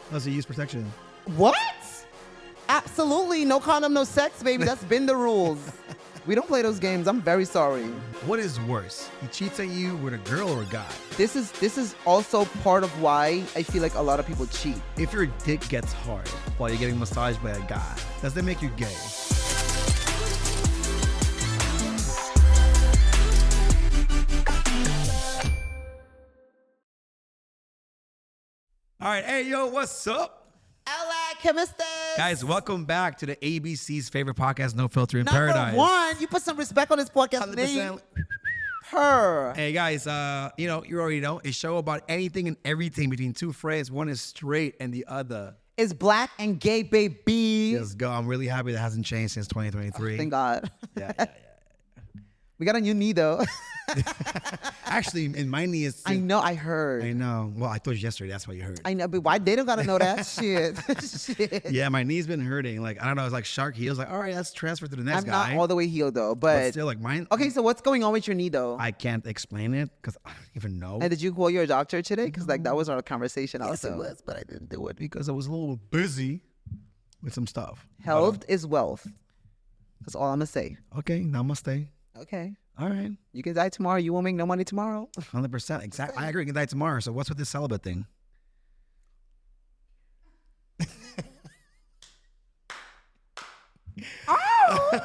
Unless you use protection. What? Absolutely. No condom, no sex, baby. That's been the rules. We don't play those games. I'm very sorry. What is worse? He cheats on you with a girl or a guy? This is also part of why I feel like a lot of people cheat. If your dick gets hard while you're getting massaged by a guy, does that make you gay? All right, hey, yo, what's up? Guys, welcome back to the ABC's favorite podcast, No Filter in Paradise. Number one, you put some respect on this podcast 100%. name. Her. Hey, guys, you already know, a show about anything and everything between two friends. One is straight and the other is black and gay, baby. Let's go. I'm really happy that hasn't changed since 2023. Thank God. Yeah. We got a new knee, though. Actually, in my knee is... I know, I heard. I know. Well, I told you yesterday. That's what you heard. I know, but why they don't got to know that shit? Shit. Yeah, my knee's been hurting. Like, I don't know. It's like Sharkk heals. Like, all right, let's transfer to the next guy. I'm not all the way healed, though. But still, like, mine... Okay, so what's going on with your knee, though? I can't explain it because I don't even know. And did you call your doctor today? Because, like, that was our conversation Yes, also. it was, but I didn't do it because I was a little busy with some stuff. Health is wealth. That's all I'm going to say. Okay, namaste. Okay. All right. You can die tomorrow. You won't make no money tomorrow. 100%. Exactly. I agree. You can die tomorrow. So what's with this celibate thing? Oh!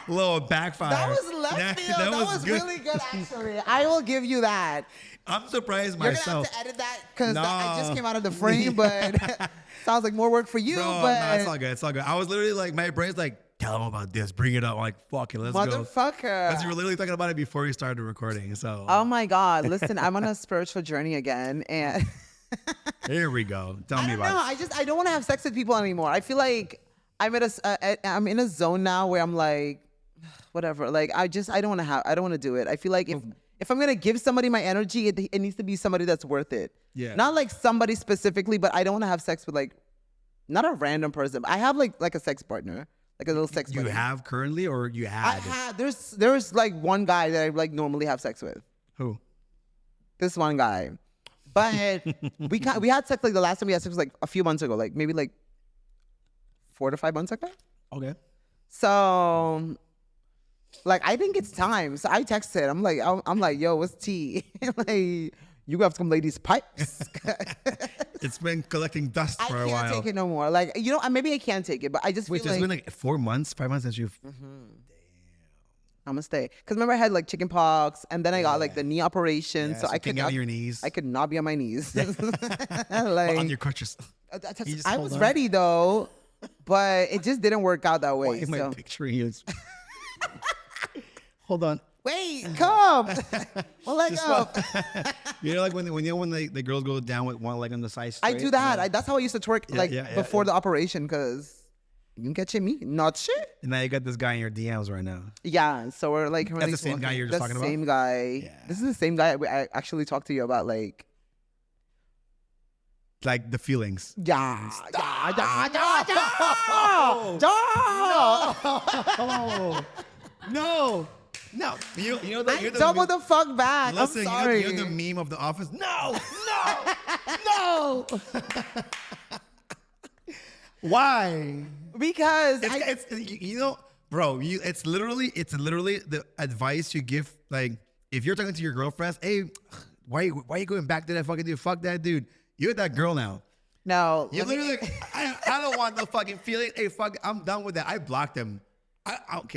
Little backfire. That was left field. That was good. Really good, actually. I will give you that. I'm surprised You're myself. going to have to edit that because I just came out of the frame, but sounds like more work for you. Bro, but no, it's all good. It's all good. I was literally like, my brain's like, tell him about this. Bring it up. I'm like, fuck it. Let's go. Motherfucker. Because you were literally talking about it before you started recording. So. Oh, my God. Listen, I'm on a spiritual journey again. And here we go. Tell me about it. I don't want to have sex with people anymore. I feel like I'm in a zone now where I'm like, whatever. Like, I don't want to do it. I feel like if I'm going to give somebody my energy, it needs to be somebody that's worth it. Yeah. Not like somebody specifically, but I don't want to have sex with like, not a random person. I have like a sex partner. Like a little sex buddy. You have currently or you had? There's like one guy that I like normally have sex with. Who? This one guy. But we had sex like the last time we had sex was like a few months ago. Like maybe like 4 to 5 months ago. Okay. So like I think it's time. So I texted. I'm like, yo, what's tea? Like, you have to come lay these pipes. It's been collecting dust for a while. I can't take it no more. Like, you know, maybe I can take it, but I just Wait, feel so it's been like 4 months, 5 months since you've... Mm-hmm. I'm gonna stay. Because remember I had like chicken pox and then I got like the knee operation. Yeah, so I could not... on your knees. I could not be on my knees. Like, on your crutches. I was ready though, but it just didn't work out that way. Why am I picturing you? Hold on. Wait, come. One leg up. You know, like when the girls go down with one leg on the side straight? I do that. That's how I used to twerk before the operation because you can catch me. Not shit. And now you got this guy in your DMs right now. Yeah, so we're like... That's the same guy you're just talking about? The same guy. Yeah. This is the same guy I actually talked to you about like... Like the feelings. Yeah. No. You know that you're double the fuck back. Listen, I'm sorry. You're the meme of the office. No. Why? Because bro, it's literally the advice you give. Like, if you're talking to your girlfriends, hey, why are you going back to that fucking dude? Fuck that dude. You're that girl now. No. You're literally like, I don't want no fucking feeling. Hey, fuck, I'm done with that. I blocked him.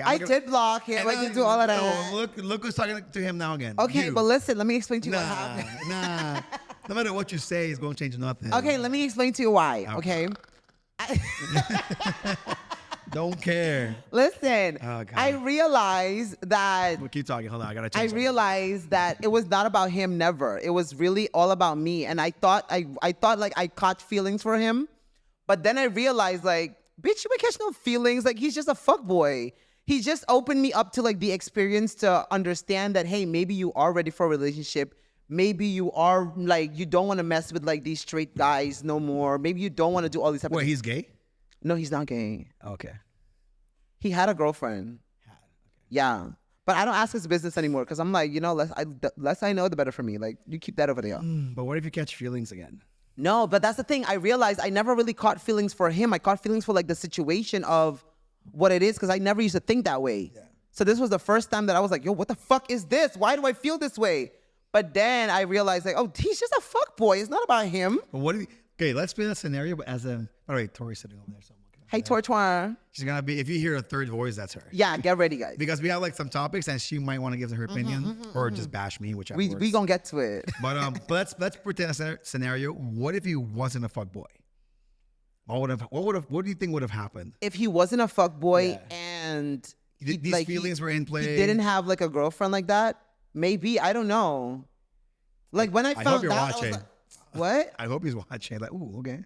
I did block him. I did do all of that. Look who's talking to him now again. Okay, but listen, let me explain to you what happened. Nah. No matter what you say, it's going to change nothing. Okay, let me explain to you why. Okay. Don't care. Listen, I realized that... We'll keep talking. Hold on, I got to check. I realized that it was not about him, never. It was really all about me. And I thought like I caught feelings for him. But then I realized like, bitch, you ain't catch no feelings. Like, he's just a fuckboy. He just opened me up to like the experience to understand that, hey, maybe you are ready for a relationship. Maybe you are like, you don't want to mess with like these straight guys no more. Maybe you don't want to do all these type of things. He's gay? No, he's not gay. Okay. He had a girlfriend. Yeah. But I don't ask his business anymore because I'm like, less I know, the better for me. Like, you keep that over there. But what if you catch feelings again? No, but that's the thing. I realized I never really caught feelings for him. I caught feelings for like the situation of what it is because I never used to think that way. Yeah. So this was the first time that I was like, yo, what the fuck is this? Why do I feel this way? But then I realized like, oh, he's just a fuck boy. It's not about him. But okay, let's be in a scenario, but as a, all right, Tori's sitting over there. So hey, Tortoir. She's going to be, if you hear a third voice, that's her. Yeah, get ready, guys. Because we have like some topics and she might want to give her opinion or just bash me, whichever works. We gonna get to it. But let's pretend a scenario. What if he wasn't a fuck boy? What do you think would have happened? If he wasn't a fuck boy and these feelings were in play. He didn't have like a girlfriend like that. Maybe, I don't know. Like when I found hope you're out, watching. I was like, what? I hope he's watching. Like, ooh, okay.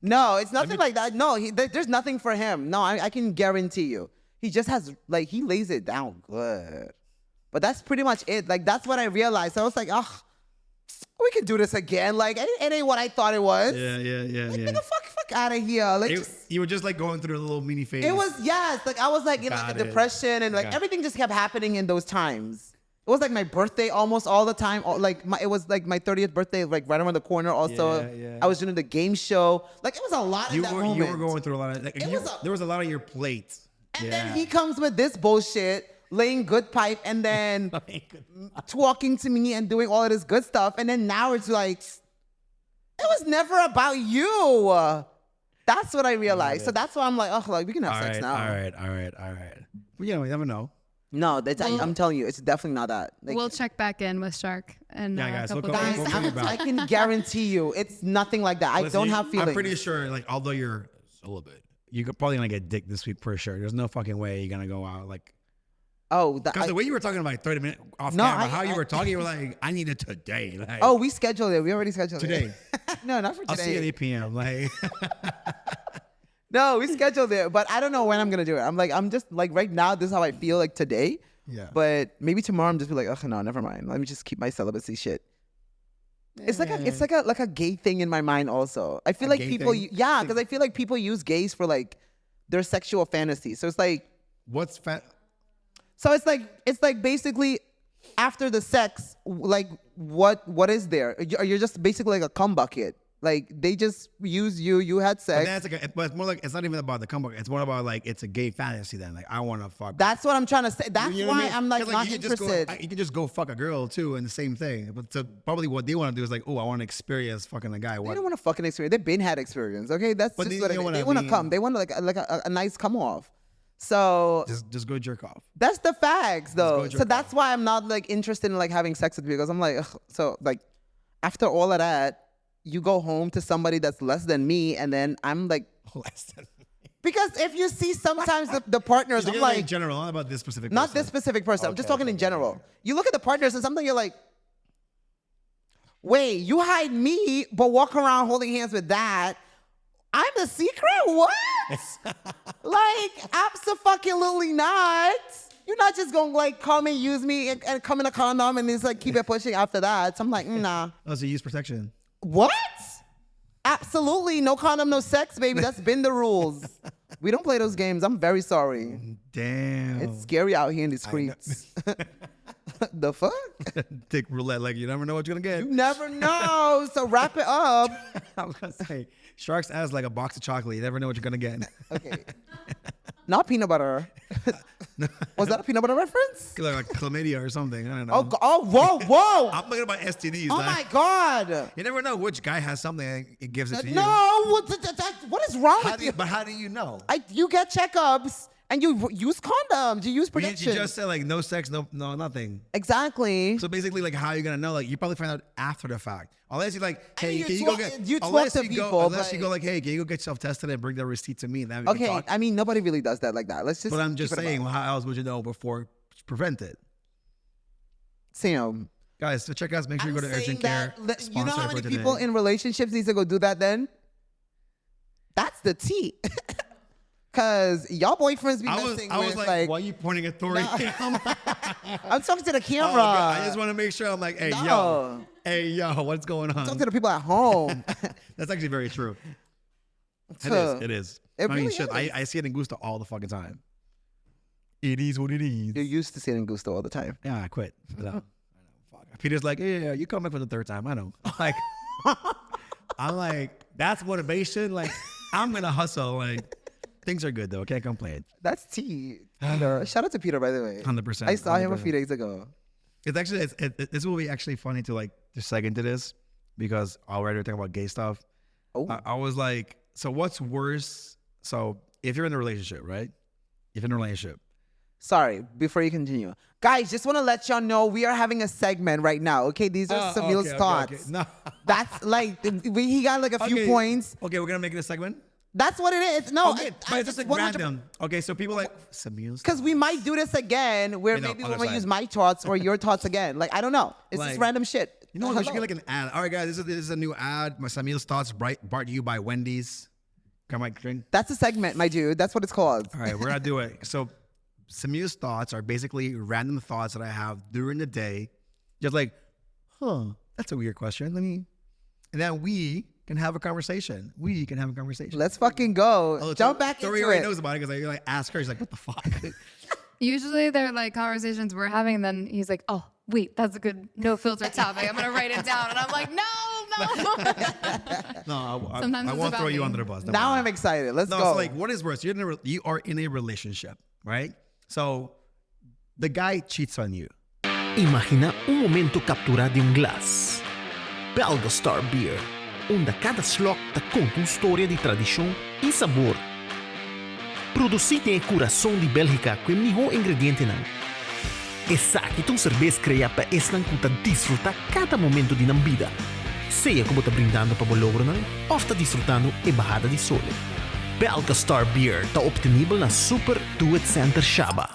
No, it's nothing like that. No, there's nothing for him. No, I can guarantee you. He just has, like, he lays it down good. But that's pretty much it. Like, that's what I realized. I was like, oh, we can do this again. Like, it ain't what I thought it was. Yeah. Like, nigga, fuck out of here. Like, you were just like going through a little mini phase. It was, yes. Like, I was like in like a depression and like everything just kept happening in those times. It was like my birthday almost all the time. Like it was like my 30th birthday, like right around the corner. Also, I was doing the game show. Like it was a lot in that moment. You were going through a lot of. Like, there was a lot on your plate. And then he comes with this bullshit, laying good pipe, and then talking to me and doing all of this good stuff. And then now it's like, it was never about you. That's what I realized. So that's why I'm like, oh, like we can have sex now. All right. Well, you never know. No, I'm telling you, it's definitely not that. Like, we'll check back in with Sharkk and guys, I can guarantee you, it's nothing like that. I don't have feelings. I'm pretty sure, like, although you're celibate, you're probably gonna get dick this week for sure. There's no fucking way you're gonna go out like. Oh, because the way you were talking about 30 minutes off camera, how you were talking, you were like, I need it today. Like, oh, we scheduled it. We already scheduled today. it. No, not for today. I'll see you at 8 p.m. Like. No, we scheduled it, but I don't know when I'm gonna do it. I'm just like right now. This is how I feel like today. Yeah. But maybe tomorrow I'm just be like, oh no, never mind. Let me just keep my celibacy shit. It's like a gay thing in my mind also. I feel like people, because I feel like people use gays for like their sexual fantasies. So it's like, so it's like basically after the sex, like what is there? You're just basically like a cum bucket. Like they just use you. You had sex. But it's more like it's not even about the comeback. It's more about like it's a gay fantasy. Then like I want to fuck. That's what I'm trying to say. That's why I'm like not interested. You can just go fuck a girl too, and the same thing. But so probably what they want to do is like, oh, I want to experience fucking a guy. They don't want to fucking experience. They've been had experience. Okay, that's just what it is. They want to come. They want like a nice come off. So just go jerk off. That's the facts though. So that's why I'm not like interested in like having sex with you because I'm like, ugh. So like after all of that. You go home to somebody that's less than me, and then I'm like less than me. Because if you see sometimes the partners, I'm like in general, not about this specific person. Not this specific person. I'm just talking in general. You look at the partners and something you're like, wait, you hide me, but walk around holding hands with that. I'm the secret? What? Like, abso-fucking-lutely not. You're not just gonna like come and use me and come in a condom and just like keep it pushing after that. So I'm like, nah. Oh, so you use protection. What? Absolutely. No condom, no sex, baby. That's been the rules. We don't play those games. I'm very sorry. Damn. It's scary out here in the streets. The fuck? Dick roulette, like you never know what you're gonna get. You never know. So wrap it up. I was gonna say, Shark's ass like a box of chocolate. You never know what you're gonna get. Okay. Not peanut butter. Was that a peanut butter reference? Like chlamydia or something. I don't know. Oh, whoa. I'm thinking about STDs. Oh my God. You never know which guy has something. It gives it to you. No. What is wrong with you? But how do you know? You get checkups. And you use condoms. You use protection. You just said like no sex, no nothing. Exactly. So basically, like how are you gonna know? Like you probably find out after the fact. Unless you're like, hey, can you go get? Unless you go like, hey, can you go get self-tested and bring the receipt to me? And then we can talk. I mean, nobody really does that like that. Let's just. But I'm just saying, well, how else would you know before prevent it? Sam. Guys, so check us. Make sure you go to urgent care. You know how many people in relationships need to go do that? Then. That's the tea. Cause y'all boyfriends be messing I was with like, why are you pointing at Tori? I'm talking to the camera. Oh, I just want to make sure. I'm like, hey, yo, what's going on? I'm talking to the people at home. That's actually very true. It is. It really shit. I see it in Gusta all the fucking time. It is what it is. You're used to saying gusto all the time. Yeah, I quit. I know. Fuck. Peter's like, yeah, you come back for the third time. I know. I'm like, that's motivation. Like, I'm gonna hustle. Like, things are good though. Can't complain. That's tea. Peter. Shout out to Peter, by the way. 100%. I saw him a 100%. few days ago. It's actually this will be actually funny to like just seg into this because already we're talking about gay stuff. Oh. I was like, so what's worse? So if you're in a relationship, right? If you're in a relationship. Sorry, before you continue. Guys, just want to let y'all know we are having a segment right now. Okay, these are Samil's thoughts. Okay. No. That's like, he got like a few points. Okay, we're gonna make it a segment. That's what it is. No, Okay, but it's just like random. Okay, so people like Samil's. Because we might do this again where You know, maybe other we might side. use my thoughts or your thoughts again. Like, I don't know. It's just Like, random shit. You know what? We should Hello. get like an ad. All right, guys, this is a new ad. My Samil's thoughts brought to you by Wendy's. Can I drink? That's a segment, my dude. That's what it's called. All right, we're gonna do it. So Samil's thoughts are basically random thoughts that I have during the day. Just like, that's a weird question. And then we can have a conversation. Let's fucking go. Oh, Jump back Tori into already it. knows about it because I like ask her. She's like, what the fuck? Usually they're like conversations we're having, and then he's like, "Oh, wait, that's a good no filter topic. I'm gonna write it down." And I'm like, "No." No, Sometimes I it's won't about throw you me. under the bus. Don't Now worry. I'm excited. Let's No, go. it's like, what is worse? You are in a relationship, right? So the guy cheats on you. Imagina un momento capturado de un glass. Belga Star Beer, onde cada slok te conta uma história de tradição e sabor. Produzido em coração de Bélgica com o melhor ingrediente não. Essa que tu cerveja cria para esse não que desfrutar cada momento de nam vida. Seja como tá brindando para o logro não, ou está desfrutando a barrada de sol. Belga Star Beer está obtenível na Super Do It Center Shaba.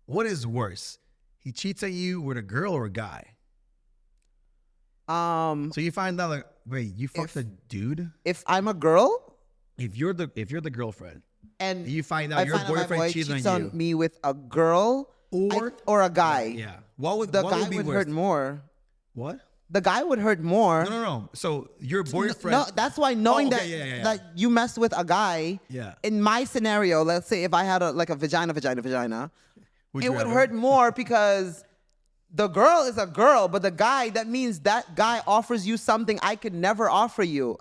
What is worse? He cheats on you with a girl or a guy? So you find out like, wait, you fucked a dude? if I'm a girl If you're the girlfriend, and you find out I your find out my boyfriend boy cheats cheats on on you, me with a girl or a guy, yeah, what the would guy be would worse? hurt more. What? The guy would hurt more. No. So your boyfriend. No, that's why knowing Oh, that okay, yeah. that you mess with a guy. Yeah. In my scenario, let's say if I had a vagina, Would it you would ever? hurt more because the girl is a girl, but the guy, that means that guy offers you something I could never offer you.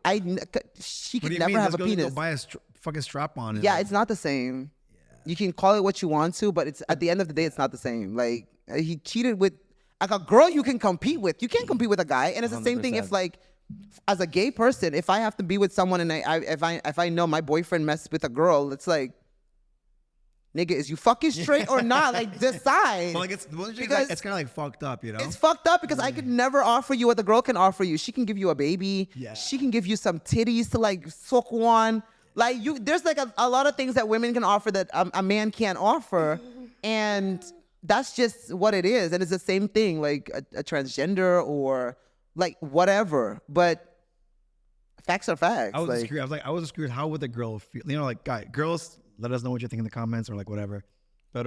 She What do could you never mean? have Let's a go penis. buy a fucking strap on. and Yeah, like- it's not the same. You can call it what you want to, but it's at the end of the day, it's not the same. Like, he cheated with like a girl you can compete with. You can't compete with a guy, and it's the same thing if 100%. like, as a gay person, if I have to be with someone and if I know my boyfriend messed with a girl, it's like, nigga, is you fucking straight or not? Like, decide. Well, like Because- it's kind of like fucked up, you know. It's fucked up because I could never offer you what the girl can offer you. She can give you a baby. Yeah. She can give you some titties to like suck on. Like, there's like a lot of things that women can offer that a man can't offer, and that's just what it is. And it's the same thing, like a transgender or like whatever. But facts are facts. I was like, just curious. I was just curious. How would the girl feel? You know, like girls, let us know what you think in the comments or like whatever. But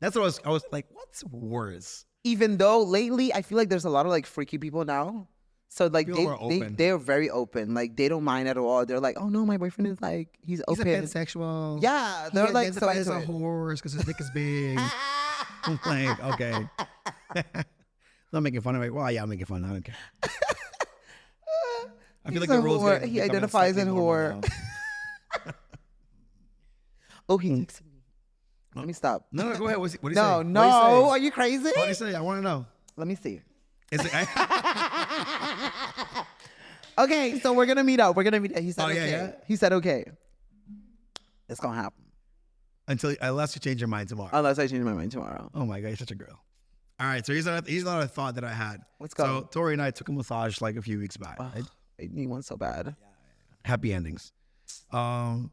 that's what I was like. What's worse? even though lately I feel like there's a lot of like freaky people now. So like People are open. they're very open. Like they don't mind at all. They're like, oh no, my boyfriend is like he's He's open. a pansexual. Yeah, He they're like so identifies as a into it. horse because his dick is big. I'm like, okay. Not making fun of it. Well, yeah, I'm making fun. I don't care. I feel He's like the a rules. whore. He identifies in whore. Oh, he texted me. Let me stop. No, go ahead. What do you No, say? no. Are you crazy? What do you say? I want to know. Let me see. Is it, Okay, so we're gonna meet up. We're gonna meet. He said Oh, yeah, okay. yeah? He said okay. It's gonna happen unless you change your mind tomorrow. unless I change my mind tomorrow. Oh my God, you're such a girl. All right, so here's another thought that I had. Let's go. So Tori and I took a massage like a few weeks back. Ugh, right? I need one so bad. Happy endings. So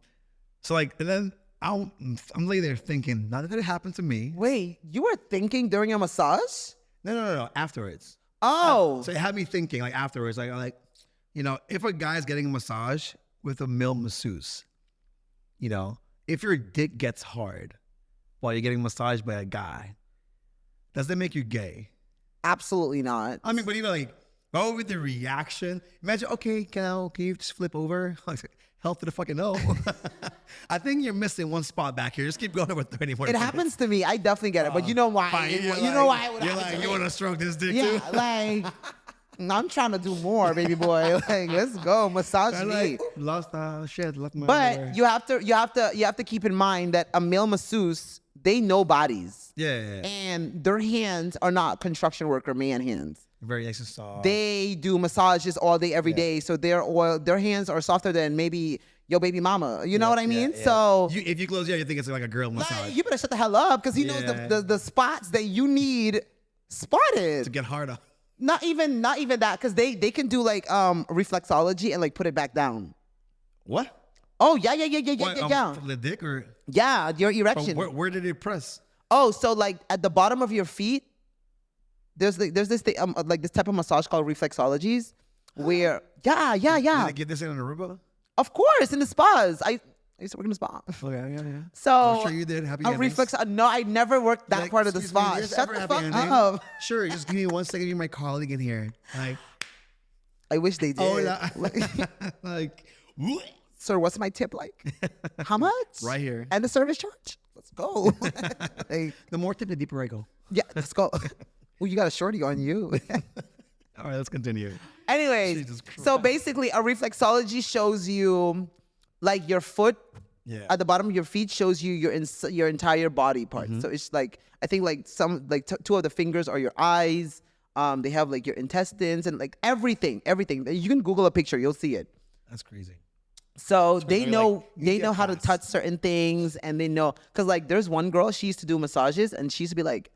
like, and then I'm laying there thinking, now that it happened to me. Wait, you were thinking during a massage? No. Afterwards. Oh, So it had me thinking, like afterwards, like, you know, if a guy's getting a massage with a male masseuse, you know, if your dick gets hard while you're getting massaged by a guy, does that make you gay? absolutely not. I mean, but you know, like What would be the reaction? Imagine, okay, can you just flip over? Hell to the fucking no. I think you're missing one spot back here. Just keep going over 30 more It minutes. happens to me. I definitely get it. But you know why? Fine, You know why it would You're happen like, to you me? want to stroke this dick Yeah, too? like, I'm trying to do more, baby boy. Like, let's go. Massage I'm me. like, left my But underwear. you have to keep in mind that a male masseuse, they know bodies. Yeah. And their hands are not construction worker man hands. Very nice and soft. They do massages all day, every day. So their hands are softer than maybe your baby mama. You know what I mean? So if you close your eyes, you think it's like a girl massage. like, you better shut the hell up because he knows the spots that you need spotted. to get harder. Not even that, because they can do like reflexology and like put it back down. What? Oh yeah. From the dick or Yeah, your erection. where did it press? Oh, so like at the bottom of your feet, there's this thing, like this type of massage called reflexologies, where Did they get this in Aruba? of course in the spas. I used to work in the spa. Okay, yeah. So I'm sure you did. Happy a endings. reflex. No, I never worked that Like, part of the excuse me, spa. there's Shut ever the happy fuck ending? up. Sure, just give me 1 second. You're my colleague in here. Like, I wish they did. hola. Like, what? Sir, what's my tip like? How much? Right here. And the service charge. Let's go. Like, The more tip, the deeper I go. yeah, let's go. Oh, you got a shorty on you. All right, let's continue. Anyways, Jesus so basically a reflexology shows you like your foot at the bottom of your feet shows you your entire body part. So it's like, I think like two of the fingers are your eyes. They have like your intestines and like everything. You can Google a picture, you'll see it. That's crazy. So they really know like, you they get know how to class. touch certain things, and they know, because like there's one girl, she used to do massages and she used to be like,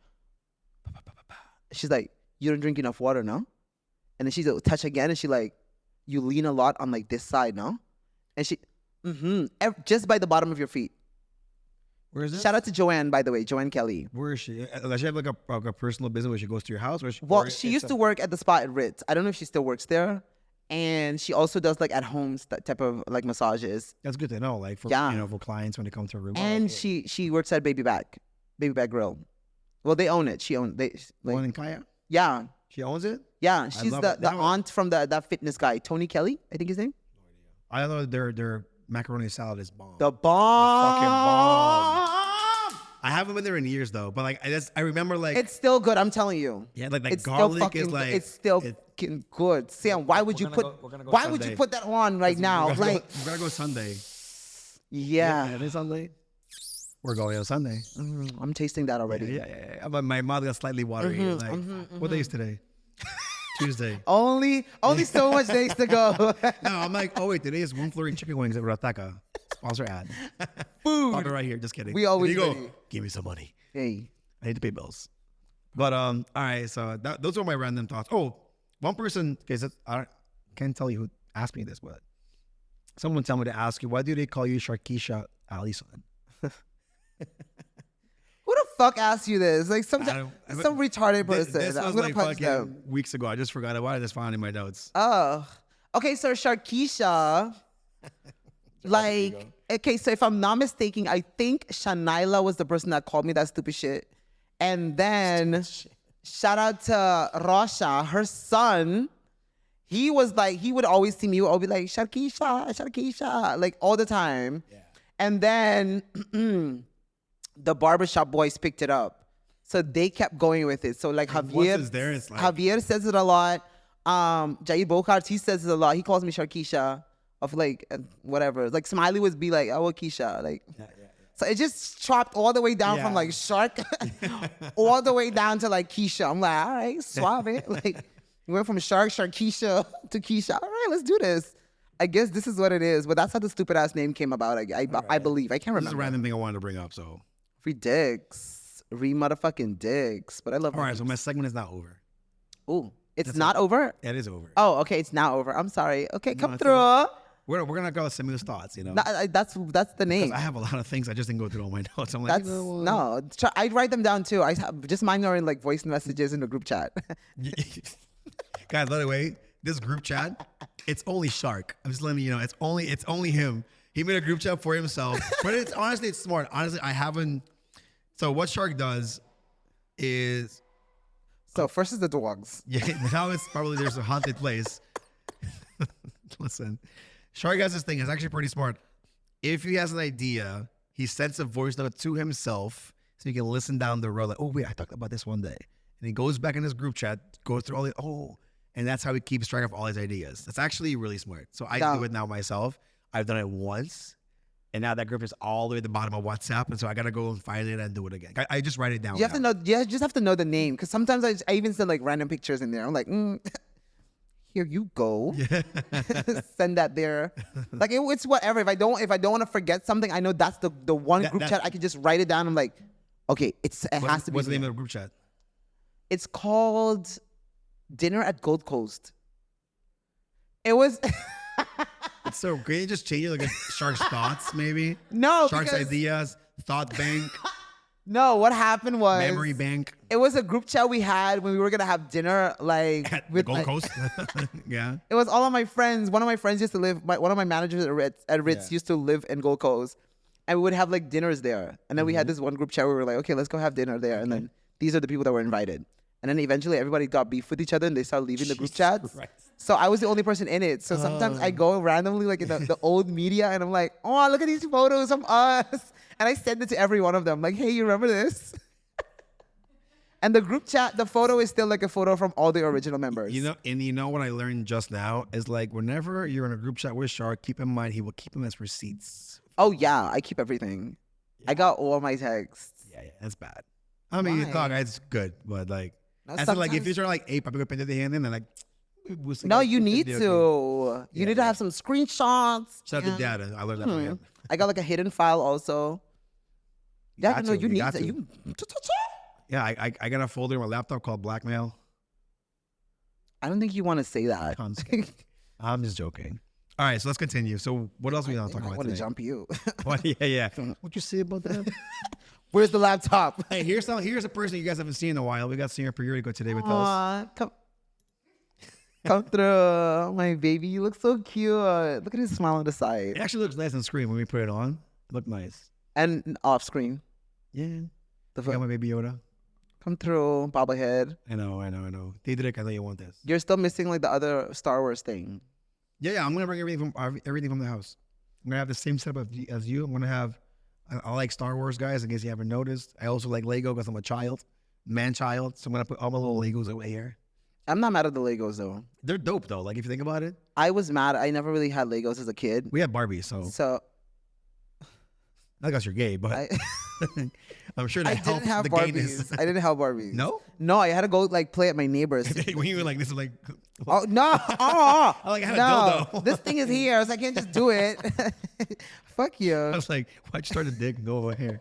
she's like, you don't drink enough water, no? And then she's like, touch again, and she like, you lean a lot on like this side, no? And she, just by the bottom of your feet. Where is this? Shout out to Joanne, by the way, Joanne Kelly. Where is she? Does she have like a personal business where she goes to your house? Well, she used to work at the spa at Ritz. I don't know if she still works there. And she also does like at home type of like massages. That's good to know. Like for for clients when they come to a room. And she works at Baby Back Grill. Well, they own it. She owns like, one in Kaya. yeah. She owns it. Yeah, she's love the it. That one- aunt from that fitness guy, Tony Kelly, I think his name. I know their macaroni salad is bomb. The bomb. fucking bomb. I haven't been there in years though, but like I remember like It's still good, I'm telling you. yeah, like It's still garlic fucking, is like it's still fucking good. Sam, why would you we're put gonna go why would you Sunday. put that on right now? Like, we're gonna go Sunday. yeah. It is Sunday. We're going on Sunday. I'm tasting that already. Yeah. But my mouth got slightly watery. What day is today? Tuesday. Only so much days to go. No, I'm like, oh wait, today is one flurry chicken wings at Rataka. Sponsor ad. Food. I'll be right here. Just kidding. We always There you ready. go. Give me some money. Hey. I need to pay bills. But all right. So those are my random thoughts. Oh, one person. Okay, I can't tell you who asked me this, but someone tell me to ask you, why do they call you Sharkisha Allison? Who the fuck asked you this? Like some retarded person. This I'm was gonna like punch fucking them. weeks ago. I just forgot it. Why I just found it in my notes. Oh. Okay, so Sharkisha. Like, okay, so if I'm not mistaken, I think Shanila was the person that called me that stupid shit. And then shout out to Rosha, her son. He was like, he would always see me, I'll be like, Sharkisha, like all the time. Yeah. And then the barbershop boys picked it up. So they kept going with it. So like once Javier, it's there, it's like- Javier says it a lot. Jair Bokart, he says it a lot. He calls me Sharkisha of like whatever. Like Smiley would be like, oh, Keisha. Like, so it just chopped all the way down from like Shark all the way down to like Keisha. I'm like, all right, suave. Like, we went from Sharkisha to Keisha. All right, let's do this. I guess this is what it is. But that's how the stupid ass name came about. I believe. I can't This is a remember. random thing I wanted to bring up. So Dicks. Motherfucking dicks. But I love all right. So my segment is not over. Ooh, it's not over? It is over. Oh, okay, it's now over. I'm sorry. Okay, come it's through. We're gonna go with Samil's thoughts. You know. That's the name. I have a lot of things. I just didn't go through all my notes. I'm like, That's I write them down too. Just mine are in like voice messages in the group chat. guys. By the way, this group chat, it's only Shark. I'm just letting you know. It's only him. He made a group chat for himself. But it's honestly, it's smart. Honestly, I haven't. So what Shark does is, So first is the dogs. Yeah, now it's probably there's a haunted place. Listen, Sharkk has this thing. It's actually pretty smart. If he has an idea, he sends a voice note to himself so he can listen down the road. Like, oh wait, I talked about this one day, and he goes back in his group chat, goes through all the and that's how he keeps track of all his ideas. That's actually really smart. So I do it now myself. I've done it once, and now that group is all the way at the bottom of WhatsApp, and so I gotta go and find it and do it again. I just write it down. You have to know. You just have to know the name, because sometimes I even send like random pictures in there. I'm like, here you go. Send that there. Like it's whatever. If I don't want to forget something, I know that's the one group chat I can just write it down. I'm like, okay, it has to be. What's the name of the group chat? It's called Dinner at Gold Coast. It was. It's so great. You just change it like a Shark's thoughts, maybe. No, Shark's ideas, thought bank, no. What happened was memory bank. It was a group chat we had when we were gonna have dinner, like At the with Gold Coast. Yeah. It was all of my friends. One of my friends used to live. One of my managers at Ritz used to live in Gold Coast, and we would have like dinners there. And then we had this one group chat where we were like, okay, let's go have dinner there. And then these are the people that were invited. And then eventually everybody got beef with each other and they started leaving the group chats. Christ. So I was the only person in it. So sometimes I go randomly like in the old media and I'm like, oh, look at these photos of us. And I send it to every one of them. Like, hey, you remember this? And the group chat, the photo is still like a photo from all the original members. You know what I learned just now is like whenever you're in a group chat with Sharkk, keep in mind he will keep them as receipts. Oh yeah, I keep everything. I got all my texts. Yeah, that's bad. I mean, Why? thought it's good, but like, No, as in, like if sometimes- you're like, hey, papi ko pinta de and like, No, you need to. You need to have some screenshots. Shout out to data. I learned that from him. I got like a hidden file also. Yeah, Got no, to, you need got to. to. You, Yeah, I got a folder on my laptop called blackmail. I don't think you want to say that. I'm just kidding. I'm just joking. All right, so let's continue. So what else are we going to talk I about want to today? jump you. What? Yeah. What you say about that? Where's the laptop? Hey, here's a person you guys haven't seen in a while. We got Senior Periodico today with us. Aw, come through, my baby. You look so cute. Look at his smile on the It side actually looks nice on screen when we put it on. It looked nice. and off screen. Yeah. The I got my baby Yoda. Come through, bobblehead. I know. Tidrek, I know you want this. You're still missing like the other Star Wars thing. Yeah. I'm gonna bring everything from the house. I'm gonna have the same setup as you. I'm gonna have. I like Star Wars, guys. In case you haven't noticed, I also like Lego because I'm a child, man-child. So I'm gonna put all my little Legos away here. I'm not mad at the Legos though. They're dope though. Like if you think about it, I was mad. I never really had Legos as a kid. we had Barbie, so So not because you're gay, but I, I'm sure I that didn't helped have the Barbies. gayness. I didn't have Barbies. No? No, I had to go like play at my neighbor's. When you were like, this is like, Oh no! I like had a no! dildo. This thing is here, so I can't just do it. Fuck I you! was like, why'd you start a dick and go over here?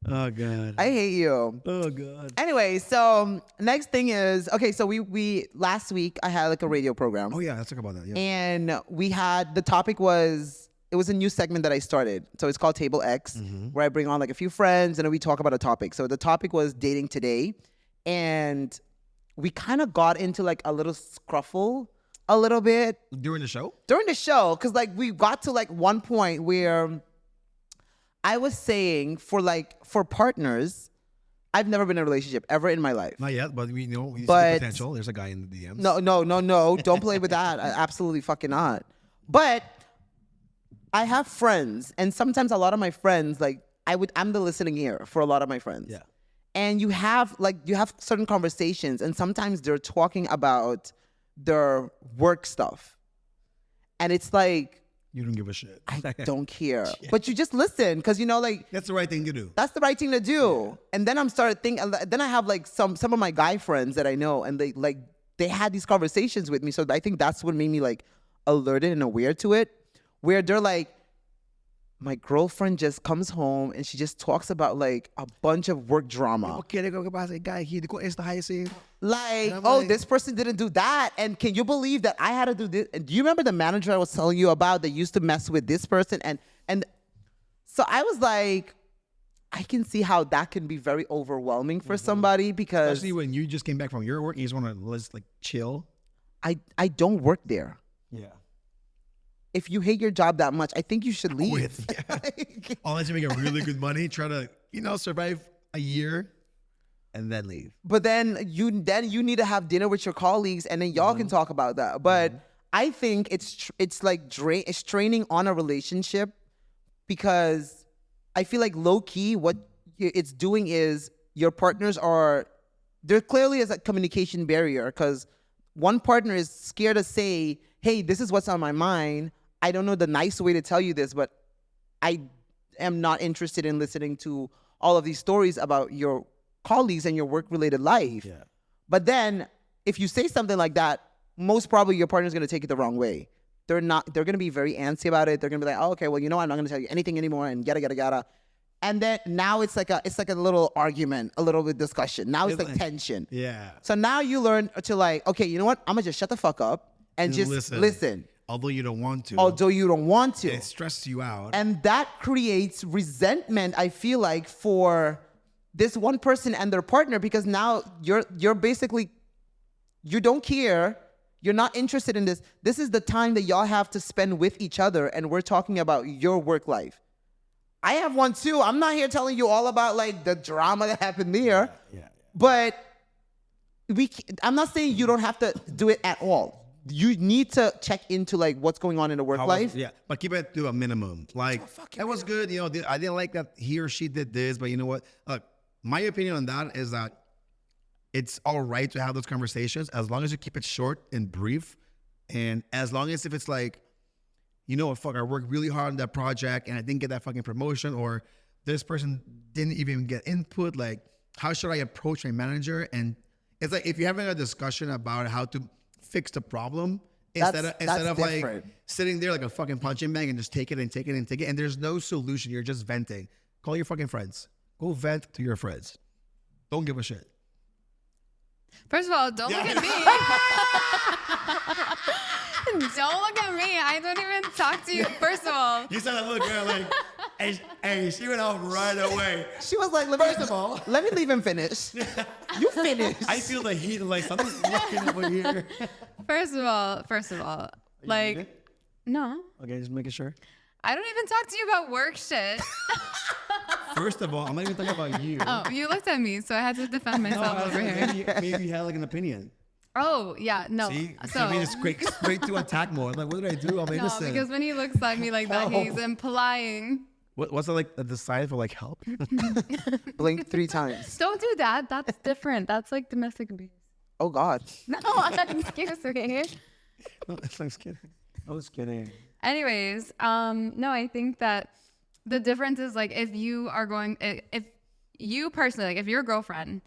Oh god. I hate you. Oh god. Anyway, so next thing is okay. So we last week I had like a radio program, Oh yeah, let's talk about that. Yeah. and we had the topic was it was a new segment that I started. So it's called Table X, where I bring on like a few friends and then we talk about a topic. So the topic was dating today, and we kind of got into like a little scruffle a little bit During the show? during the show, because like we got to like one point where I was saying for partners, I've never been in a relationship ever in my life. Not yet, but we know we see the But- potential. There's a guy in the DMs. No. Don't play with that. Absolutely fucking not. But I have friends, and sometimes a lot of my friends, like I'm the listening ear for a lot of my friends. Yeah. And you have certain conversations, and sometimes they're talking about their work stuff. And it's like, You don't give a shit. I don't care. But you just listen, because like That's the right thing to do. that's the right thing to do. And then I'm started thinking. Then I have like some of my guy friends that I know, and they had these conversations with me. So I think that's what made me like alerted and aware to it, where they're like, my girlfriend just comes home and she just talks about like a bunch of work drama. Okay, they go say, guy, he the is the highest thing. Like, I'm oh, like- this person didn't do that. And can you believe that I had to do this? And do you remember the manager I was telling you about that used to mess with this person? And so I was like, I can see how that can be very overwhelming for somebody, because Especially when you just came back from your work and you just want to just like chill. I don't work there. Yeah. If you hate your job that much, I think you should leave. Quit. Yeah. Unless you make a really good money, try to, survive a year and then leave. But then you need to have dinner with your colleagues, and then y'all can talk about that. But I think it's like it's draining on a relationship, because I feel like low key what it's doing is your partners there clearly is a communication barrier, because one partner is scared to say, hey, this is what's on my mind. I don't know the nice way to tell you this, but I am not interested in listening to all of these stories about your colleagues and your work-related life. Yeah. But then if you say something like that, most probably your partner's going to take it the wrong way. They're going to be very antsy about it. They're going to be like, oh, okay, well, I'm not going to tell you anything anymore, and yada. And then now it's like a little argument, a little bit discussion. Now it's like tension. Yeah. So now you learn to like, okay, you know what? I'm going to just shut the fuck up and just listen. Although you don't want to. It stresses you out. And that creates resentment, I feel like, for this one person and their partner, because now you're basically, you don't care. You're not interested in this. This is the time that y'all have to spend with each other, and we're talking about your work life. I have one too. I'm not here telling you all about like the drama that happened there. Yeah. But I'm not saying you don't have to do it at all. You need to check into like what's going on in the work life. Yeah, but keep it to a minimum. Like, that was good. I didn't like that he or she did this, but you know what? Look, my opinion on that is that it's all right to have those conversations as long as you keep it short and brief. And as long as if it's like, you know what, fuck, I worked really hard on that project and I didn't get that fucking promotion, or this person didn't even get input. Like, how should I approach my manager? And it's like, if you're having a discussion about how to fix the problem, instead of like sitting there like a fucking punching bag and just take it, and there's no solution. You're just venting. Call your fucking friends. Go vent to your friends. Don't give a shit. First of all, don't look at me. Don't look at me. I don't even talk to you. First of all. You said that little girl like, hey, she went off right away. She was like, First of all, let me leave him finish. You finish. I feel the heat of like something's looking over here. First of all, like, no. Okay, just making sure. I don't even talk to you about work shit. First of all, I'm not even talking about you. Oh, you looked at me, so I had to defend myself over here. Maybe you had like an opinion. Oh, yeah, no. See? So, I mean, it's straight to attack mode. Like, what did I do? I'm innocent. no, because when he looks at me like that, he's implying. What's it like the sign for like help? Blink 3 times. Don't do that. That's different. That's like domestic abuse. Oh, God. No, excuse me. No, I was kidding. I was kidding. Anyways, no, I think that the difference is like if you personally, like if your girlfriend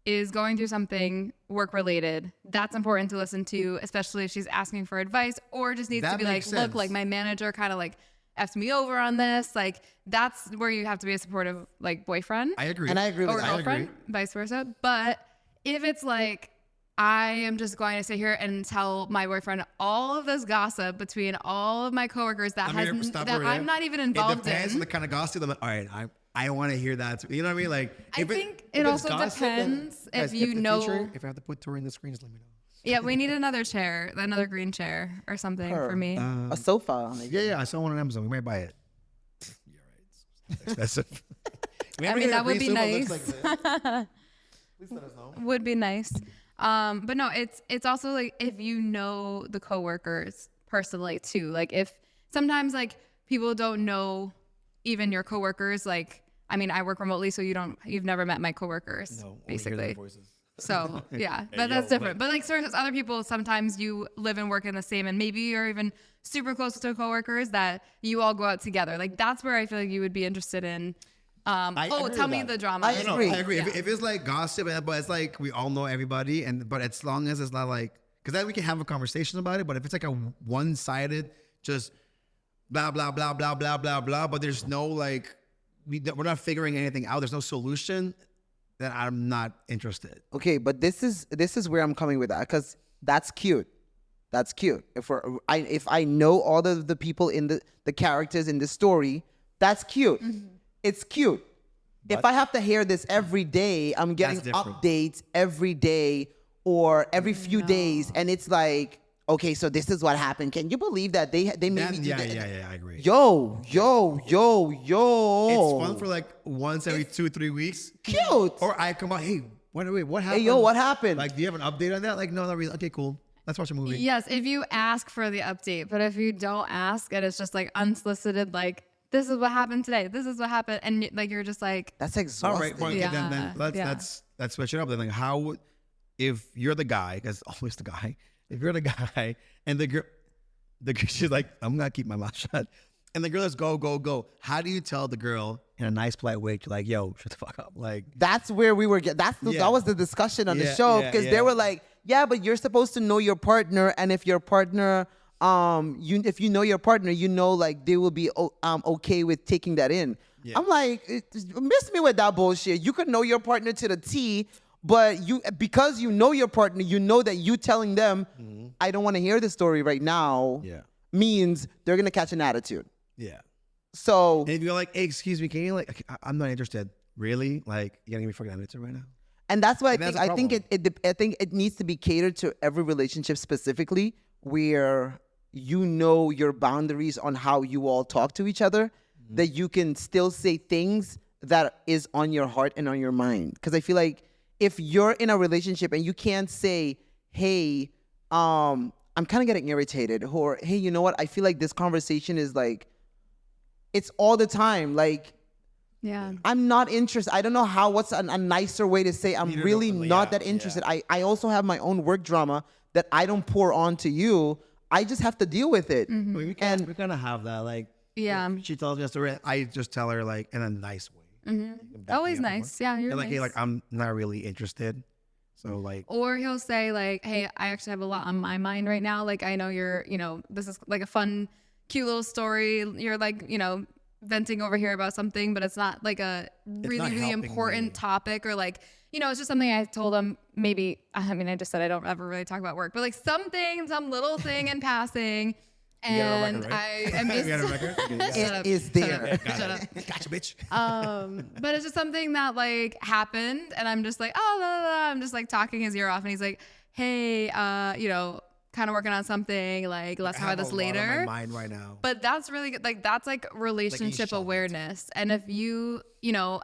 is going through something work related, that's important to listen to, especially if she's asking for advice or just needs to be like, look, like my manager kind of like effed me over on this. Like that's where you have to be a supportive like boyfriend. I agree. And I agree with or that. girlfriend, vice versa. But if it's like, I am just going to sit here and tell my boyfriend all of this gossip between all of my coworkers that I'm not even involved in. It depends on the kind of gossip. I'm like, all right, I want to hear that. You know what I mean? Like, I think it also depends if you know. If I have to put Tori in the screen, just let me know. Yeah, we need another chair, another green chair or something for me. A sofa. Yeah, I saw one on Amazon. We might buy it. You're right. It's expensive. I mean, that would be nice. Please let us know. Would be nice. But no, it's also like if you know the coworkers personally too. Like if sometimes like people don't know even your coworkers. Like I mean, I work remotely, so you've never met my coworkers, no, basically. So yeah, but that's different. But like certain other people, sometimes you live and work in the same, and maybe you're even super close to coworkers that you all go out together. Like that's where I feel like you would be interested in. Tell me the drama. I agree. Yeah. If it's like gossip, but it's like we all know everybody, but as long as it's not like, because then we can have a conversation about it. But if it's like a one-sided, just blah blah blah blah blah blah blah, but there's no like we're not figuring anything out. There's no solution. Then I'm not interested. Okay, but this is where I'm coming with that, because that's cute. That's cute. If I know all of the people in the characters in the story, that's cute. Mm-hmm. It's cute. But if I have to hear this every day, I'm getting updates every day or every few days, and it's like, okay, so this is what happened. Can you believe that they made me do that? Yeah, I agree. Yo. It's fun for like once every 2-3 weeks. Cute. Or I come out, hey, Wait, what happened? Hey, yo, what happened? Like, do you have an update on that? Like, no, not really. Okay, cool. Let's watch a movie. Yes, if you ask for the update, but if you don't ask and it's just like unsolicited, like this is what happened today, this is what happened, and like you're just like, That's All exhausting. right, well, Yeah, then let's switch it up. Then, like, how if you're the guy, because always the guy, if you're the guy and the girl, she's like, I'm gonna keep my mouth shut, and the girl is go. How do you tell the girl in a nice, polite way to like, yo, shut the fuck up? Like, That's where we were. That was the discussion on the show because they were like, yeah, but you're supposed to know your partner, and if your partner, if you know your partner, you know, like they will be okay with taking that in. Yeah. I'm like, miss me with that bullshit. You could know your partner to the T, but because you know your partner, you know that you telling them, I don't want to hear the story right now. Yeah. Means they're gonna catch an attitude. Yeah. So and if you're like, hey, excuse me, can you like, I'm not interested. Really? Like, you gotta give me fucking attitude right now. And that's what And I think it needs to be catered to every relationship specifically, where you know your boundaries on how you all talk to each other, that you can still say things that is on your heart and on your mind. Because I feel like if you're in a relationship and you can't say, hey, I'm kind of getting irritated, or hey, you know what? I feel like this conversation is like, it's all the time. Like, yeah, I'm not interested. I don't know what's a nicer way to say I'm really not that interested. Yeah. I also have my own work drama that I don't pour on to you. I just have to deal with it. I mean, we kind of have that. Like, yeah. if she tells me a story, I just tell her like in a nice way. Always nice. Yeah, you're like, nice. hey, like I'm not really interested. So like, Or he'll say like, hey, I actually have a lot on my mind right now. Like, I know you're, this is like a fun, cute little story. You're like, venting over here about something, but it's not like a really important topic, or like, it's just something I told him. Maybe, I mean, I just said I don't ever really talk about work, but like some little thing in passing. And it is there. Shut up. Gotcha, bitch. But it's just something that like happened, and I'm just like, oh, blah, blah, blah. I'm just like talking his ear off, and he's like, hey, kind of working on something, like let's talk about this later. On my mind right now. But that's really good. Like that's like relationship awareness. And if you,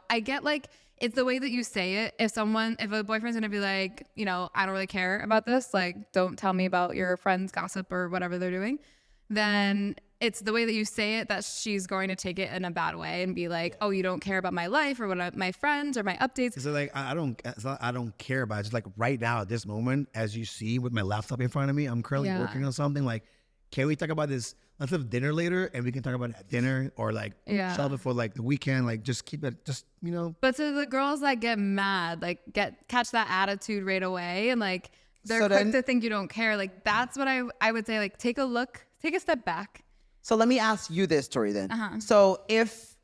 I get like, it's the way that you say it. If a boyfriend's gonna be like, I don't really care about this, like don't tell me about your friend's gossip or whatever they're doing, then it's the way that you say it that she's going to take it in a bad way and be like, oh, you don't care about my life or my friends or my updates. So like, I don't care about it. Just like right now at this moment, as you see with my laptop in front of me, I'm currently working on something. Like, can we talk about this? Let's have dinner later, and we can talk about it at dinner, or like shelve it for like the weekend. Like, just keep it, But to the girls that get mad, like catch that attitude right away, and like they're quick to think you don't care. Like that's what I would say. Like take a step back. So let me ask you this, Tori, then. So if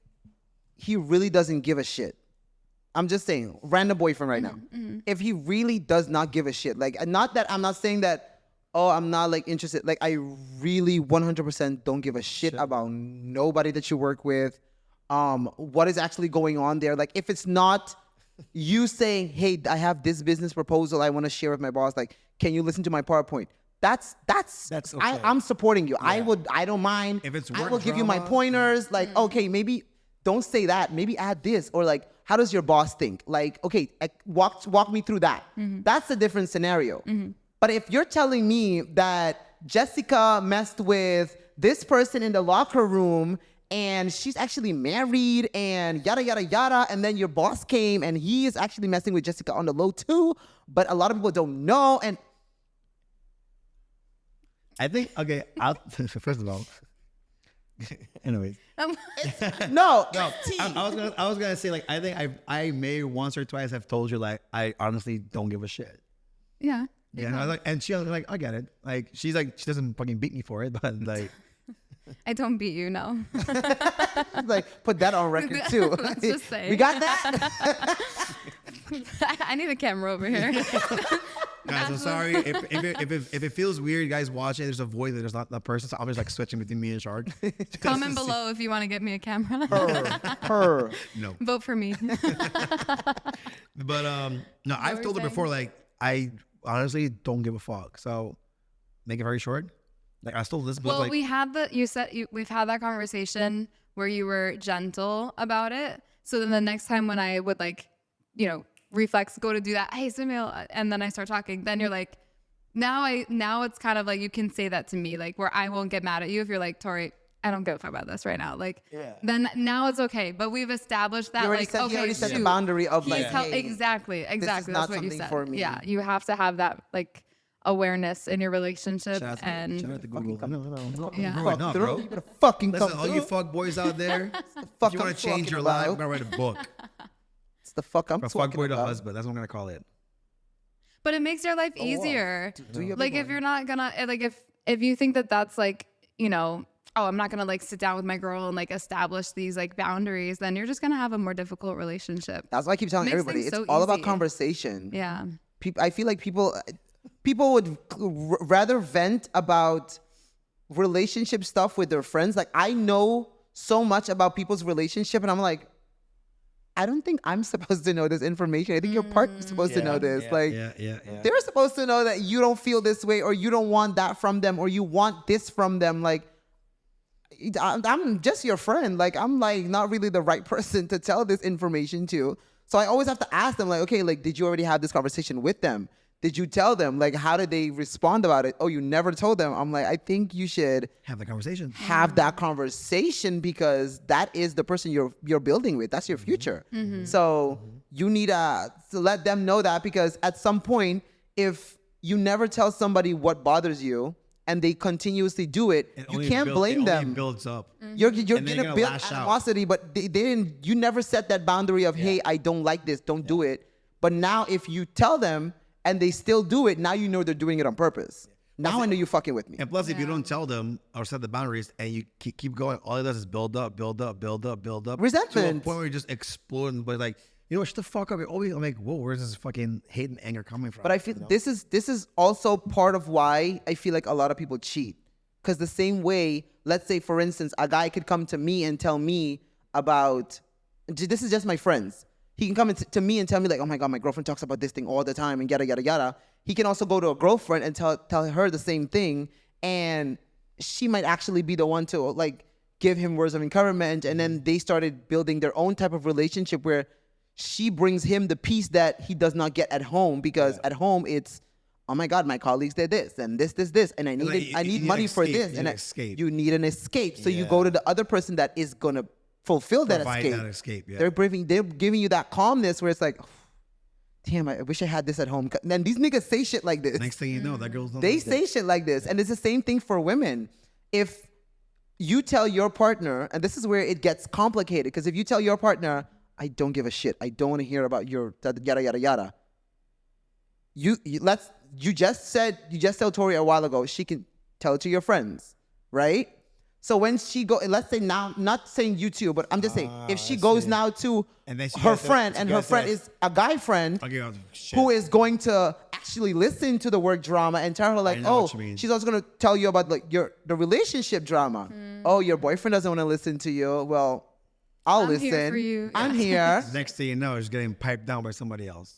he really doesn't give a shit, I'm just saying, random boyfriend right now. If he really does not give a shit, like, I'm not saying that, oh, I'm not like interested. Like, I really 100% don't give a shit about nobody that you work with. What is actually going on there? Like, if it's not you saying, hey, I have this business proposal I want to share with my boss. Like, can you listen to my PowerPoint? That's okay. I'm supporting you. Yeah. I don't mind. If it's I will give you my pointers. Like, okay, maybe don't say that. Maybe add this, or like, how does your boss think? Like, okay, walk me through that. That's a different scenario. But if you're telling me that Jessica messed with this person in the locker room and she's actually married and yada, yada, yada, and then your boss came and he is actually messing with Jessica on the low too, but a lot of people don't know, and I think, okay, first of all, anyways. No. I was gonna say, like, I think I may once or twice have told you, like, I honestly don't give a shit. Yeah. Yeah. And I was like, and she was like, I get it. Like, she's like, she doesn't fucking beat me for it, but like, I don't beat you, no. Like, put that on record too. Let's just say. We got that? I need a camera over here. Guys, I'm sorry if it feels weird. Guys, watch it. There's a voice. There's not that person. So I'm just like switching between me and Sharkk. Comment below if you want to get me a camera. Her. No. Vote for me. But no, I've told her before. Like, I honestly don't give a fuck. So make it very short. Like, I still listen. Well, like, we've had that conversation where you were gentle about it. So then the next time when I would like, reflex go to do that. Hey, Samil, and then I start talking. Then you're like, now it's kind of like you can say that to me, like where I won't get mad at you if you're like, Tori, I don't give a fuck about this right now. Like, then now it's okay. But we've established that, like, you already set the boundary of like, hey, exactly. That's what you said. For me. Yeah, you have to have that like awareness in your relationship. Shout out and to Google. No. Yeah. Bro, no, bro. You better fucking Listen, come all you through. fuck boys out there, fuck if you want I'm to change talking your about. life, I'm gonna write a book. It's the fuck I'm From talking fuck boy to about. husband. That's what I'm gonna call it. But it makes your life easier. Do your Like big if one. you're not gonna like if you think that that's like, you know, oh, I'm not gonna like sit down with my girl and like establish these like boundaries, then you're just gonna have a more difficult relationship. That's why I keep telling Makes everybody, things it's so all about easy. conversation. Yeah. I feel like people would rather vent about relationship stuff with their friends. Like I know so much about people's relationship, and I'm like, I don't think I'm supposed to know this information. I think your partner's supposed to know this. They're supposed to know that you don't feel this way, or you don't want that from them, or you want this from them. Like, I'm just your friend. Like, I'm like not really the right person to tell this information to. So I always have to ask them, like, okay, like, did you already have this conversation with them? Did you tell them? Like, how did they respond about it? Oh, you never told them. I'm like, I think you should Have the conversation. have that conversation, because that is the person you're building with. That's your future. So you need to let them know that, because at some point, if you never tell somebody what bothers you and they continuously do it, you can't blame them. It builds up. You're And gonna they're gonna build lash out. animosity, but they didn't. You never set that boundary of, hey, I don't like this, don't do it. But now, if you tell them and they still do it, now you know they're doing it on purpose. Now I know you're fucking with me. And plus, if you don't tell them or set the boundaries and you keep going, all it does is build up. Resentment. To a point where you just explode. But like, you know, shut the fuck up. I'm like, whoa, where's this fucking hate and anger coming from? But I feel this is also part of why I feel like a lot of people cheat. Because the same way, let's say, for instance, a guy could come to me and tell me about, this is just my friends. He can come to me and tell me like, oh my God, my girlfriend talks about this thing all the time and yada, yada, yada. He can also go to a girlfriend and tell her the same thing. And she might actually be the one to like give him words of encouragement. And then they started building their own type of relationship where she brings him the peace that he does not get at home, because at home it's, oh my God, my colleagues did this and this, and I need money for this. You need an escape. So you go to the other person that is gonna fulfill that Provide escape. that escape, yeah. They're giving you that calmness where it's like, damn, I wish I had this at home. And these niggas say shit like this. Next thing you know, that girl's not They like say that. shit like this. And it's the same thing for women. If you tell your partner, and this is where it gets complicated, because if you tell your partner, I don't give a shit, I don't want to hear about your yada, yada, yada. You just told Tori a while ago, she can tell it to your friends, right? So when she let's say now, not saying you two, but I'm just saying, if she goes now to And then she her goes to- friend, she and her goes to- friend is a guy friend Okay, shit. who is going to actually listen to the work drama and tell her like, know oh, what you mean. she's also going to tell you about like the relationship drama. Oh, your boyfriend doesn't want to listen to you. Well, I'll I'm listen. here for you. I'm here. Next thing you know, it's getting piped down by somebody else.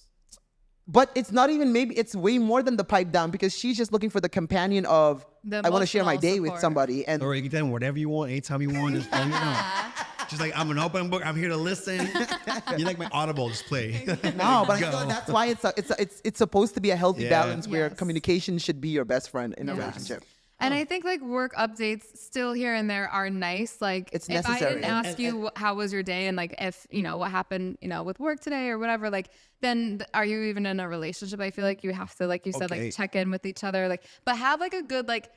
But it's not even, maybe it's way more than the pipe down, because she's just looking for the companion of, The I want to share my emotional day with support. somebody. And Or you can tell them whatever you want, anytime you want. Just let me know. Just like, I'm an open book. I'm here to listen. You're like my Audible. Just play. no, but I Go. feel like that's why it's supposed to be a healthy Yeah. balance where Yes. communication should be your best friend in a Yes. relationship. And I think like work updates still here and there are nice. Like It's if I necessary. didn't ask you how was your day and like if you know what happened, you know, with work today or whatever, like then are you even in a relationship? I feel like you have to, like you said, Okay. like check in with each other, like but have like a good like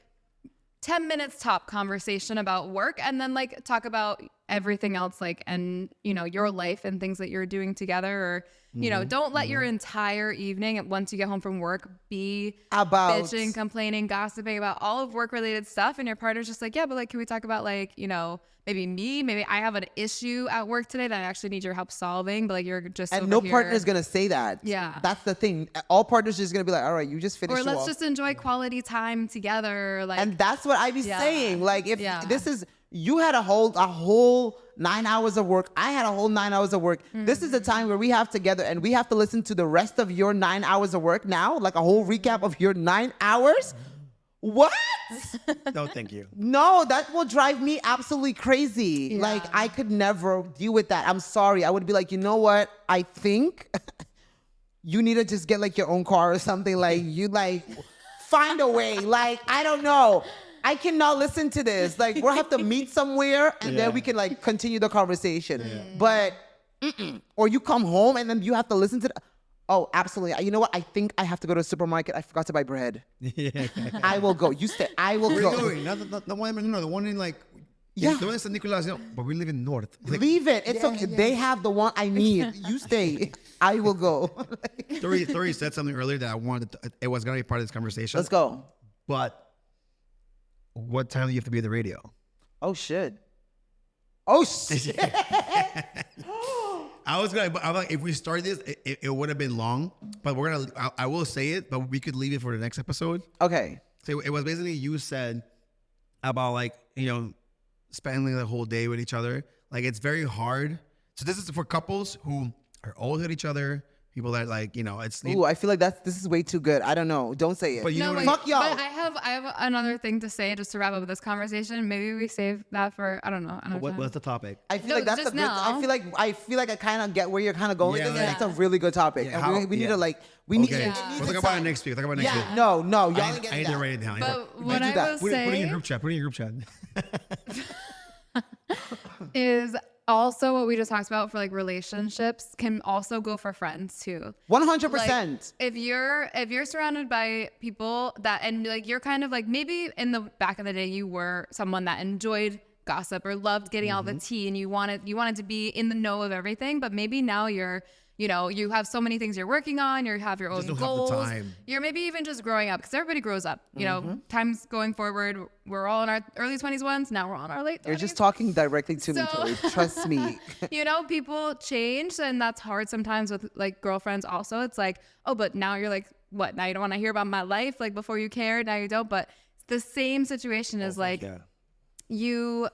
10 minutes top conversation about work, and then like talk about everything else, like, and you know, your life and things that you're doing together, or you know, don't let your entire evening once you get home from work be About- bitching, complaining, gossiping about all of work related stuff, and your partner's just like, yeah, but like, can we talk about like, you know, maybe I have an issue at work today that I actually need your help solving, but like you're just And over no here. partner is going to say that. Yeah. That's the thing. All partners are just going to be like, all right, you just finished or let's off. just enjoy quality time together, like And that's what I be Yeah. saying. Like, if Yeah. this is, you had a whole 9 hours of work. I had a whole 9 hours of work. This is the time where we have together and we have to listen to the rest of your 9 hours of work now, like a whole recap of your 9 hours. What? No, thank you. No, that will drive me absolutely crazy. Yeah. Like, I could never deal with that. I'm sorry. I would be like, you know what? I think you need to just get like your own car or something. Like you like find a way. Like, I don't know. I cannot listen to this. Like, we'll have to meet somewhere and then we can like continue the conversation. But, or you come home and then you have to listen to the, oh, absolutely. You know what? I think I have to go to the supermarket. I forgot to buy bread. I will go. You stay. I will Where go. are you going? Not the one, no, the one in like, the one in San Nicolas, but we live in North. Like, Leave it. It's okay. They have the one I need. You stay. I will go. Tori said something earlier that I wanted it was going to be part of this conversation. Let's go. But what time do you have to be at the radio? Oh, shit. Oh, shit. I'm like, if we start this, it would have been long, but I will say it, but we could leave it for the next episode. Okay. So it was basically you said about like, spending the whole day with each other. Like, it's very hard. So this is for couples who are always with each other. People that like, it's. Ooh, I feel like this is way too good. I don't know. Don't say it. But you know what fuck y'all. But I have another thing to say just to wrap up this conversation. Maybe we save that for I don't know. What's the topic? I feel like that's a just good. I feel like I kind of get where you're kind of going. Yeah, with this. like- That's a really good topic. Yeah, And we need to like. We Okay. need. It needs We'll to talk about it sound- next week. No, y'all I ain't need getting to that. write it down. But what do I that. will Put it in say your group chat. Put it in your group chat. is also what we just talked about for like relationships can also go for friends too. 100%. If you're surrounded by people that and like you're kind of like maybe in the back of the day you were someone that enjoyed gossip or loved getting all the tea and you wanted to be in the know of everything, but maybe now you're you have so many things you're working on, you have your own don't have the goals. time. You're maybe even just growing up because everybody grows up. Times going forward, we're all in our early 20s once. Now we're on our late 20s. You're just talking directly to me, Tori. Trust me. People change and that's hard sometimes with like girlfriends also. It's like, oh, but now you're like, what? Now you don't want to hear about my life? Like before you cared, now you don't. But the same situation is like you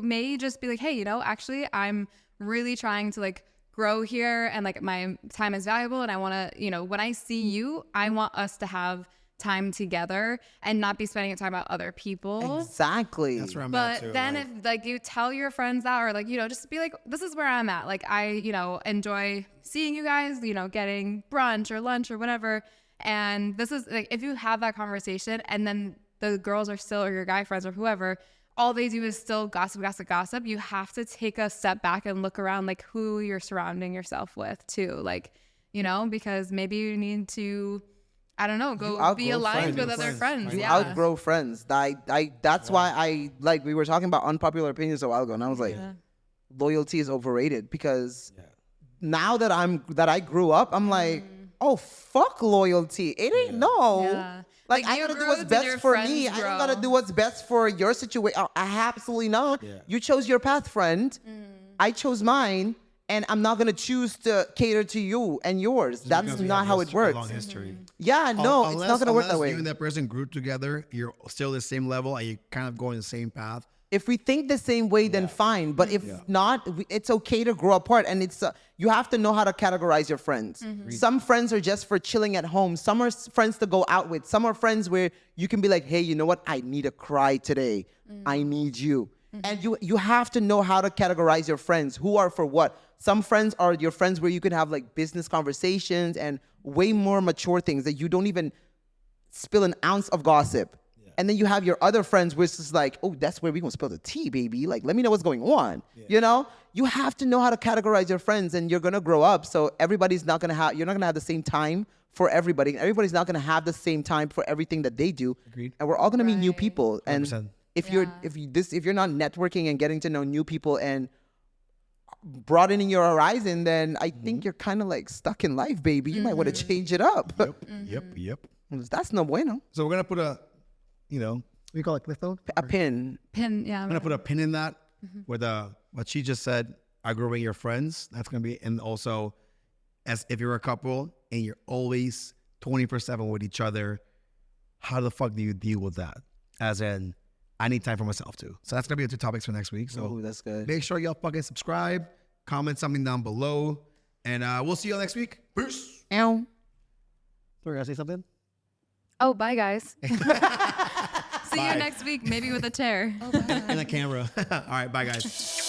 may just be like, hey, actually I'm really trying to like grow here and like my time is valuable and I want to, when I see you, I want us to have time together and not be spending time about other people. Exactly. That's where I'm at too. But then if like you tell your friends that or like, just be like, this is where I'm at. Like I, enjoy seeing you guys, getting brunch or lunch or whatever. And this is like, if you have that conversation and then the girls are still, or your guy friends or whoever, all they do is still gossip. You have to take a step back and look around like who you're surrounding yourself with too. Like, because maybe you need to, I don't know, go be aligned with other friends. You Yeah. outgrow friends. That's why I like we were talking about unpopular opinions a while ago, and I was like, loyalty is overrated because now that I grew up, I'm like, oh fuck loyalty. It ain't no. Yeah. Like Like, I you gotta do grow, what's then best your for friends me. I grow. don't gotta do what's best for your situation. Absolutely not. Yeah. You chose your path, friend. I chose mine, and I'm not gonna choose to cater to you and yours. That's Because we not have how this it works. Long history. Yeah, no, it's not gonna work that way. You and that person grew together, you're still the same level, and you kind of going the same path. If we think the same way, then fine. But if not, it's okay to grow apart. And it's you have to know how to categorize your friends. Some friends are just for chilling at home. Some are friends to go out with. Some are friends where you can be like, hey, you know what? I need to cry today. I need you. And you have to know how to categorize your friends. Who are for what? Some friends are your friends where you can have like business conversations and way more mature things that you don't even spill an ounce of gossip. And then you have your other friends where it's just like, oh, that's where we gonna spill the tea, baby. Like, let me know what's going on. You have to know how to categorize your friends, and you're gonna grow up. So everybody's not gonna have. You're not gonna have the same time for everybody. Everybody's not gonna have the same time for everything that they do. Agreed. And we're all gonna meet new Right. people. And 100%. if you're not networking and getting to know new people and broadening your horizon, then I think you're kind of like stuck in life, baby. You might want to change it up. Yep. That's no bueno. So we're gonna put a, we call it cliff note. A pin. Pin, yeah. I'm gonna put a pin in that with what she just said. Outgrowing your friends. That's gonna be, and also, as if you're a couple and you're always 24/7 with each other, how the fuck do you deal with that? As in, I need time for myself too. So that's gonna be the 2 topics for next week. So Oh, that's good. make sure y'all fucking subscribe, comment something down below, and we'll see y'all next week. Peace. Ow. Sorry, I say something? Oh, bye guys. See you next week, maybe with a tear. In the camera. All right, bye guys.